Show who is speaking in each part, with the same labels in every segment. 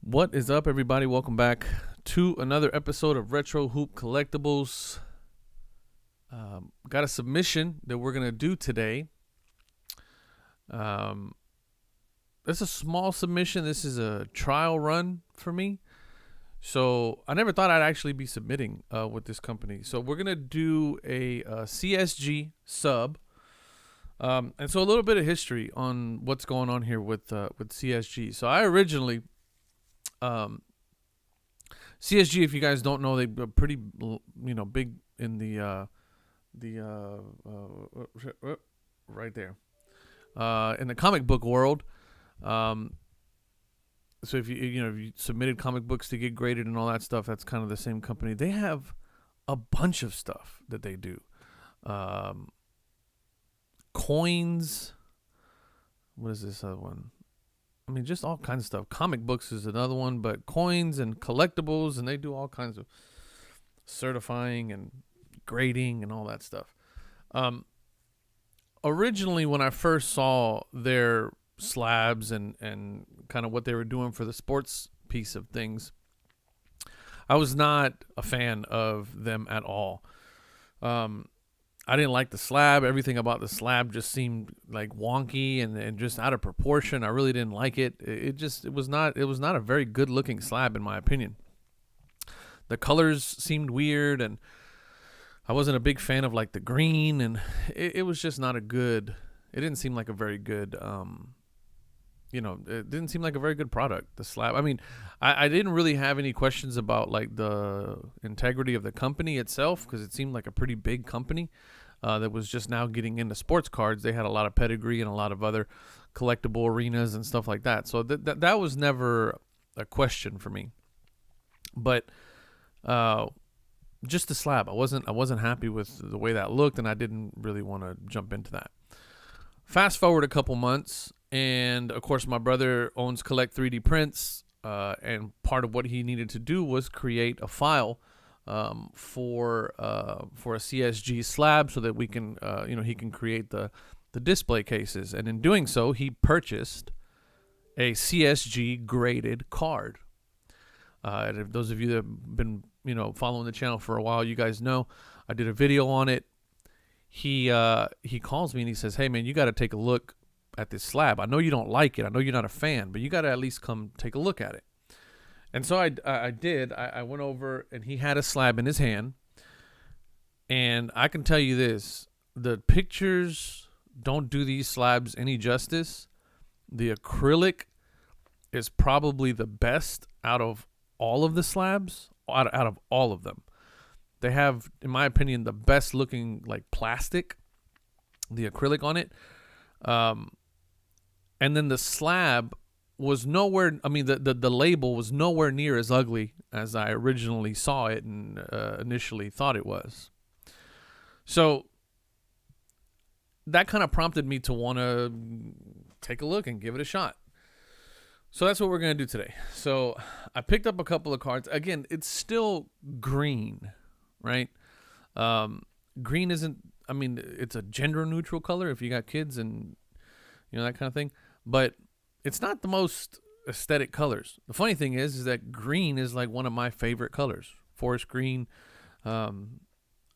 Speaker 1: What is up, everybody? Welcome back to another episode of Retro Hoop Collectibles. Got a submission that we're going to do today. It's a small submission. This is a trial run for me. So I never thought I'd actually be submitting with this company. So we're going to do a CSG sub. And so a little bit of history on what's going on here with CSG. So I originally... CSG, if you guys don't know, they're pretty, big in the right there, in the comic book world. So if you submitted comic books to get graded and all that stuff, that's kind of the same company. They have a bunch of stuff that they do. Coins. What is this other one? I mean, just all kinds of stuff. Comic books is another one, but coins and collectibles, and they do all kinds of certifying and grading and all that stuff. Originally, when I first saw their slabs and kind of what they were doing for the sports piece of things, I was not a fan of them at all. I didn't like the slab. Everything about the slab just seemed like wonky and just out of proportion. I really didn't like it. It was not a very good looking slab in my opinion. The colors seemed weird, and I wasn't a big fan of like the green, and it was just not a good. It didn't seem like a very good. It didn't seem like a very good product. The slab. I mean, I didn't really have any questions about like the integrity of the company itself, because it seemed like a pretty big company that was just now getting into sports cards. They had a lot of pedigree and a lot of other collectible arenas and stuff like that. So that was never a question for me. But just the slab, I wasn't happy with the way that looked, and I didn't really want to jump into that. Fast forward a couple months, and of course my brother owns Collect 3D Prints, and part of what he needed to do was create a file for a CSG slab so that we can he can create the display cases. And in doing so, he purchased a CSG graded card. And if those of you that have been following the channel for a while, you guys know I did a video on it. He calls me and he says, "Hey man, you got to take a look at this slab. I know you don't like it. I know you're not a fan, but you got to at least come take a look at it." And so I did. I went over, and he had a slab in his hand. And I can tell you this, the pictures don't do these slabs any justice. The acrylic is probably the best out of all of the slabs, out of all of them. They have, in my opinion, the best looking like plastic, the acrylic on it. And then the slab was nowhere, I mean, the label was nowhere near as ugly as I originally saw it and initially thought it was. So that kind of prompted me to want to take a look and give it a shot. So that's what we're going to do today. So I picked up a couple of cards. Again, it's still green, right? Green isn't, I mean, it's a gender neutral color if you got kids and, that kind of thing. But it's not the most aesthetic colors. The funny thing is that green is like one of my favorite colors. Forest green. I'm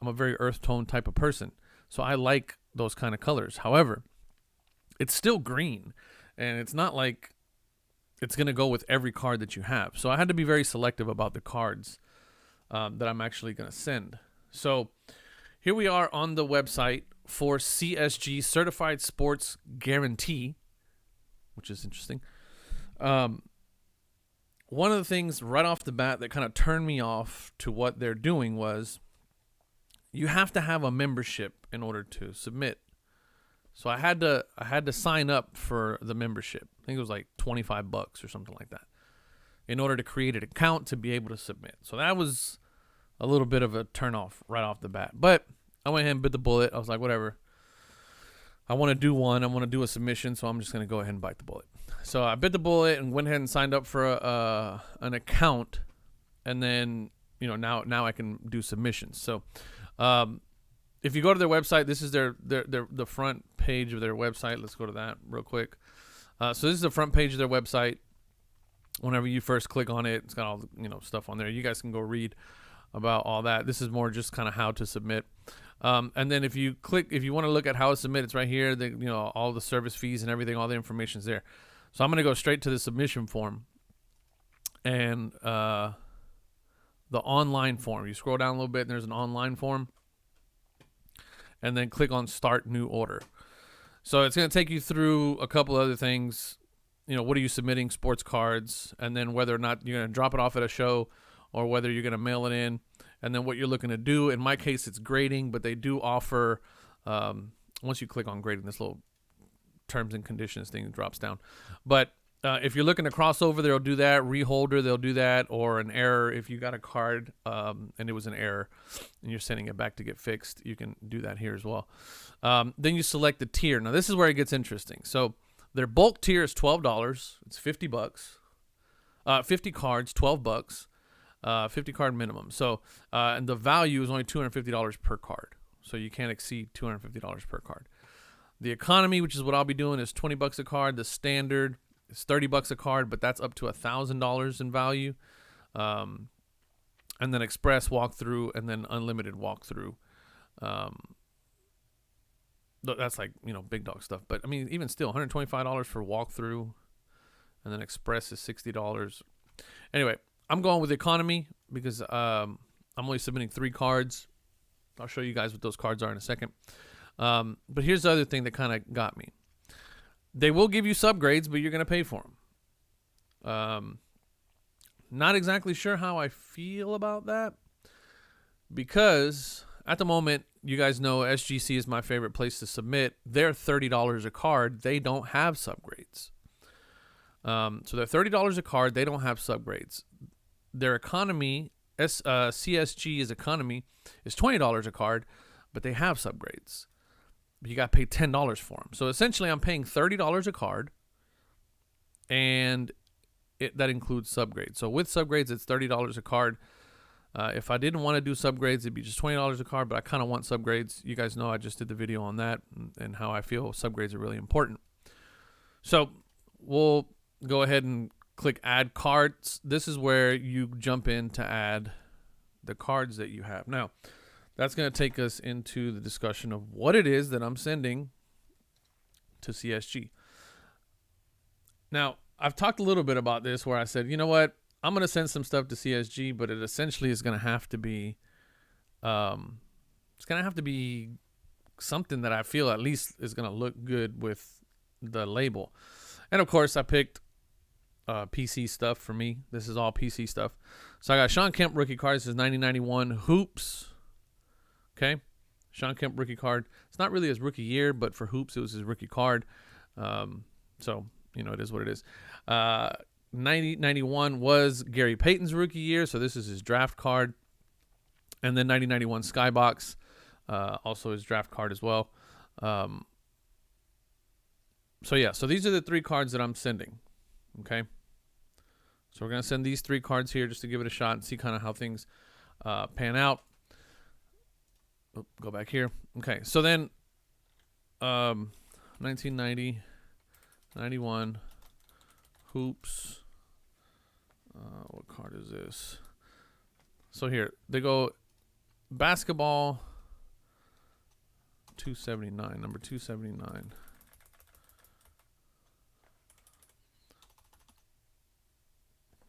Speaker 1: a very earth tone type of person, so I like those kind of colors. However, it's still green, and it's not like it's going to go with every card that you have. So I had to be very selective about the cards that I'm actually going to send. So here we are on the website for CSG Certified Sports Guaranty, which is interesting. One of the things right off the bat that kind of turned me off to what they're doing was you have to have a membership in order to submit. So I had to sign up for the membership. I think it was like $25 or something like that in order to create an account to be able to submit. So that was a little bit of a turn off right off the bat. But I went ahead and bit the bullet. I was like, whatever. I want to do one. I want to do a submission, so I'm just going to go ahead and bite the bullet. So I bit the bullet and went ahead and signed up for an account, and then now I can do submissions. So if you go to their website, this is the front page of their website. Let's go to that real quick. So this is the front page of their website. whenever you first click on it, it's got all the, stuff on there. You guys can go read about all that. This is more just kind of how to submit. And then if you want to look at how to submit, it's right here. All the service fees and everything, all the information's there. So I'm going to go straight to the submission form and the online form. You scroll down a little bit and there's an online form, and then click on Start New Order. So it's going to take you through a couple other things. What are you submitting? Sports cards, and then whether or not you're going to drop it off at a show or whether you're going to mail it in, and then what you're looking to do. In my case, it's grading, but they do offer, once you click on grading, this little terms and conditions thing drops down. But if you're looking to cross over, they'll do that. Reholder, they'll do that. Or an error, if you got a card and it was an error and you're sending it back to get fixed, you can do that here as well. Then you select the tier. Now, this is where it gets interesting. So their bulk tier is $12. It's $50. 50 cards, $12. 50 card minimum. So, and the value is only $250 per card. So you can't exceed $250 per card. The economy, which is what I'll be doing, is $20 a card. The standard is $30 a card, but that's up to $1,000 in value. And then express, walkthrough, and then unlimited walkthrough. That's like, big dog stuff. But I mean, even still, $125 for walkthrough, and then express is $60. Anyway, I'm going with economy because I'm only submitting 3 cards. I'll show you guys what those cards are in a second. But here's the other thing that kind of got me. They will give you subgrades, but you're going to pay for them. Not exactly sure how I feel about that, because at the moment, you guys know SGC is my favorite place to submit. They're $30 a card. They don't have subgrades. So they're $30 a card. They don't have subgrades. Their economy, CSG is economy, is $20 a card, but they have subgrades. But you got to pay $10 for them. So essentially, I'm paying $30 a card, and that includes subgrades. So with subgrades, it's $30 a card. If I didn't want to do subgrades, it'd be just $20 a card, but I kind of want subgrades. You guys know I just did the video on that and how I feel subgrades are really important. So we'll go ahead and click Add Cards. This is where you jump in to add the cards that you have. Now, that's going to take us into the discussion of what it is that I'm sending to CSG. Now, I've talked a little bit about this where I said, you know what? I'm going to send some stuff to CSG, but it essentially is going to have to be, it's going to have to be something that I feel at least is going to look good with the label. And of course, I picked PC stuff for me. This is all PC stuff. So I got Sean Kemp rookie card. This is 1991 Hoops. Okay. Sean Kemp rookie card. It's not really his rookie year, but for Hoops, it was his rookie card. So, it is what it is. 91 was Gary Payton's rookie year. So this is his draft card. And then 1991 Skybox, also his draft card as well. So yeah, so these are the 3 cards that I'm sending. Okay. So we're going to send these 3 cards here just to give it a shot and see kind of how things pan out. Go back here. Okay. So then 1990, 91, Hoops. What card is this? So here, they go basketball 279, number 279.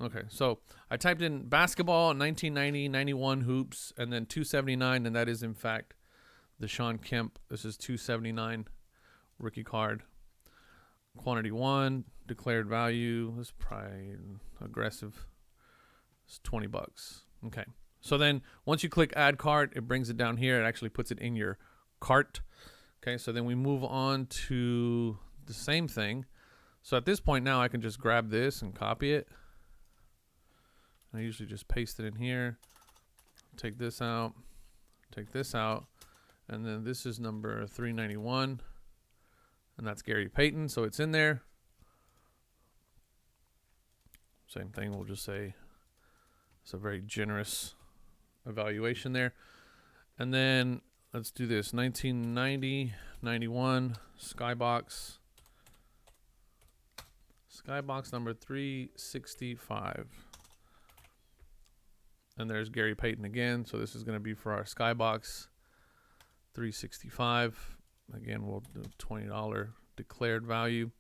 Speaker 1: Okay, so I typed in basketball 1990, 91 Hoops, and then 279, and that is in fact the Sean Kemp. This is 279 rookie card. Quantity 1, declared value. This is probably aggressive. It's $20. Okay, so then once you click Add Cart, it brings it down here. It actually puts it in your cart. Okay, so then we move on to the same thing. So at this point now, I can just grab this and copy it. I usually just paste it in here, take this out, and then this is number 391, and that's Gary Payton, so it's in there. Same thing, we'll just say it's a very generous evaluation there. And then let's do this, 1990, 91, Skybox, Skybox number 365. And there's Gary Payton again. So this is going to be for our Skybox 365. Again, we'll do $20 declared value.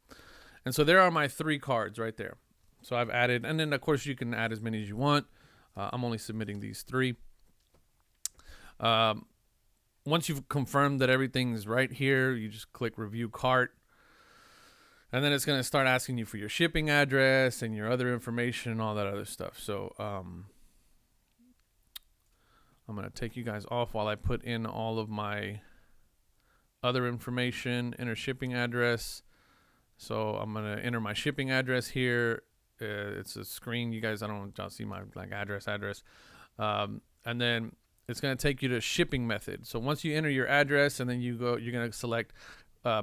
Speaker 1: And so there are my 3 cards right there. So I've added, and then of course you can add as many as you want. I'm only submitting these 3. Once you've confirmed that everything's right here, you just click review cart. And then it's going to start asking you for your shipping address and your other information and all that other stuff. So I'm going to take you guys off while I put in all of my other information, enter shipping address. So I'm going to enter my shipping address here. It's a screen. You guys, I don't see my address. And then it's going to take you to shipping method. So once you enter your address and then you're going to select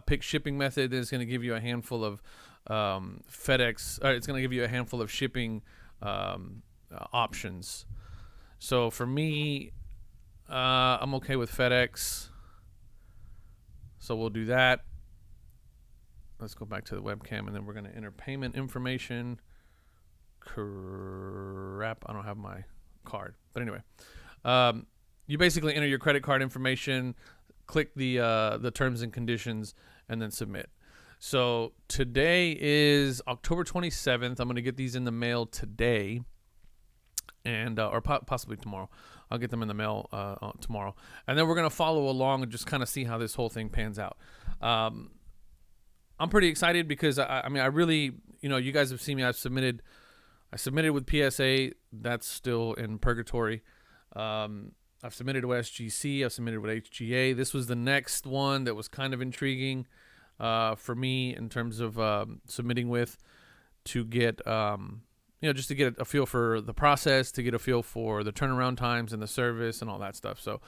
Speaker 1: pick shipping method, it's going to give you a handful of FedEx. It's going to give you a handful of shipping options. So for me, I'm okay with FedEx. So we'll do that. Let's go back to the webcam, and then we're going to enter payment information. Crap, I don't have my card. But anyway, you basically enter your credit card information, click the terms and conditions, and then submit. So today is October 27th. I'm going to get these in the mail today, and or possibly tomorrow. I'll get them in the mail tomorrow, and then we're going to follow along and just kind of see how this whole thing pans out. I'm pretty excited because I mean I really, you guys have seen me. I submitted with PSA. That's still in purgatory. I've submitted with SGC. I've submitted with HGA. This was the next one that was kind of intriguing for me in terms of submitting with, to get just to get a feel for the process, to get a feel for the turnaround times and the service and all that stuff. So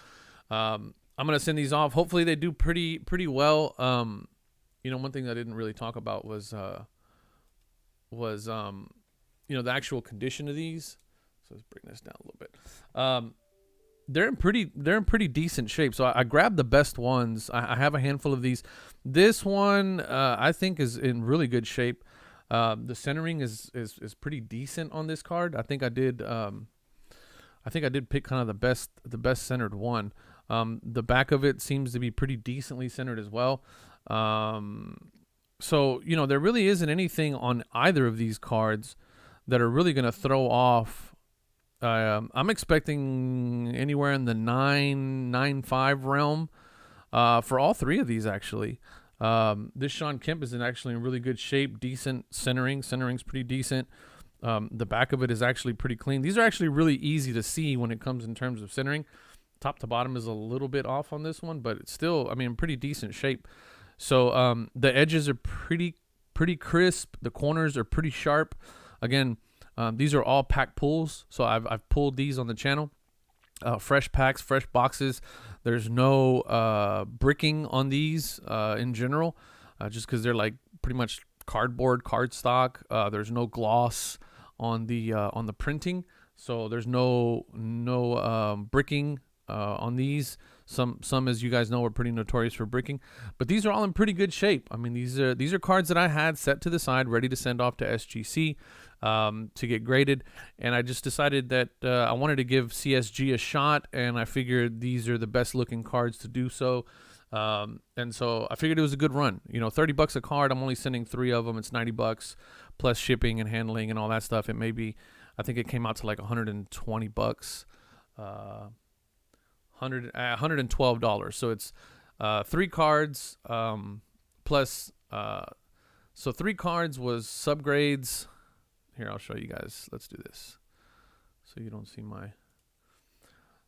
Speaker 1: I'm gonna send these off. Hopefully they do pretty well. One thing I didn't really talk about was the actual condition of these. So let's bring this down a little bit. They're in pretty decent shape. So I grabbed the best ones. I have a handful of these. This one I think is in really good shape. The centering is pretty decent on this card. I think I did pick kind of the best centered one. The back of it seems to be pretty decently centered as well. So there really isn't anything on either of these cards that are really going to throw off. I'm expecting anywhere in the 9.95 realm for all 3 of these actually. This Sean Kemp is actually in really good shape, decent centering. Centering's pretty decent. The back of it is actually pretty clean. These are actually really easy to see when it comes in terms of centering. Top to bottom is a little bit off on this one, but it's still, pretty decent shape. So the edges are pretty crisp. The corners are pretty sharp. Again, these are all pack pulls. So I've pulled these on the channel. Fresh packs, fresh boxes. There's no bricking on these in general, just because they're like pretty much cardstock. There's no gloss on the printing, so there's no bricking on these. Some, as you guys know, are pretty notorious for bricking, but these are all in pretty good shape. These are cards that I had set to the side, ready to send off to SGC to get graded, and I just decided that I wanted to give CSG a shot, and I figured these are the best looking cards to do so. And so I figured it was a good run. $30 a card. I'm only sending 3 of them. It's $90 plus shipping and handling and all that stuff. I think it came out to like $120. $112. So it's 3 cards plus. So 3 cards was subgrades. Here, I'll show you guys. Let's do this so you don't see my.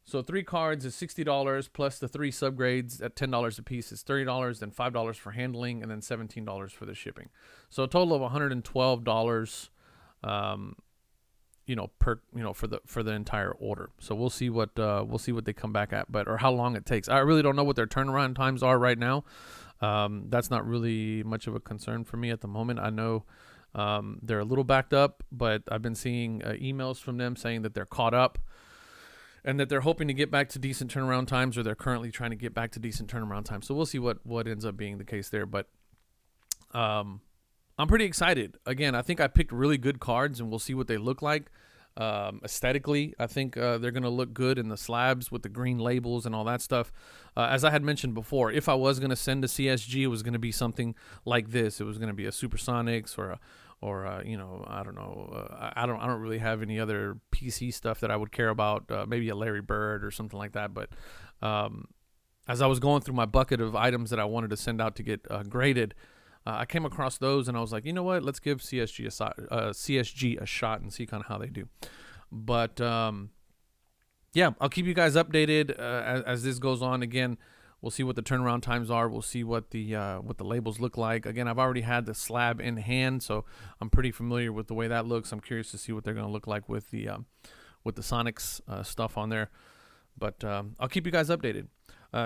Speaker 1: So 3 cards is $60 plus the 3 subgrades at $10 a piece is $30, then $5 for handling, and then $17 for the shipping. So a total of $112. For the entire order. So we'll see what they come back at, or how long it takes. I really don't know what their turnaround times are right now. That's not really much of a concern for me at the moment. I know they're a little backed up, but I've been seeing emails from them saying that they're caught up and that they're hoping to get back to decent turnaround times, or they're currently trying to get back to decent turnaround times. So we'll see what ends up being the case there. But I'm I'm pretty excited. Again, I think I picked really good cards, and we'll see what they look like. Aesthetically, I think they're going to look good in the slabs with the green labels and all that stuff. As I had mentioned before, if I was going to send a CSG, it was going to be something like this. It was going to be a Supersonics or I don't know. I don't really have any other PC stuff that I would care about. Maybe a Larry Bird or something like that. But as I was going through my bucket of items that I wanted to send out to get graded, I came across those, and I was like, you know what? Let's give CSG a shot and see kind of how they do. But yeah, I'll keep you guys updated as this goes on. Again, we'll see what the turnaround times are. We'll see what the labels look like. Again, I've already had the slab in hand, so I'm pretty familiar with the way that looks. I'm curious to see what they're going to look like with the Sonics stuff on there. But I'll keep you guys updated.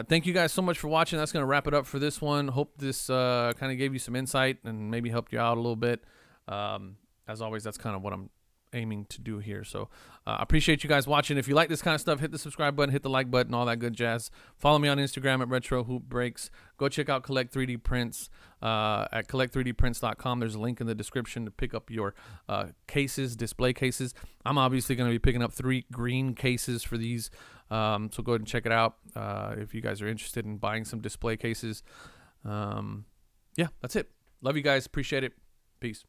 Speaker 1: Thank you guys so much for watching. That's going to wrap it up for this one. Hope this kind of gave you some insight and maybe helped you out a little bit. As always, that's kind of what I'm aiming to do here. So I appreciate you guys watching. If you like this kind of stuff, hit the subscribe button, hit the like button, all that good jazz. Follow me on Instagram at Retro Hoop Breaks. Go check out Collect 3D Prints at collectthreedprints.com. There's a link in the description to pick up your cases, display cases. I'm obviously going to be picking up 3 green cases for these. So go ahead and check it out if you guys are interested in buying some display cases. Yeah, that's it. Love you guys. Appreciate it. Peace.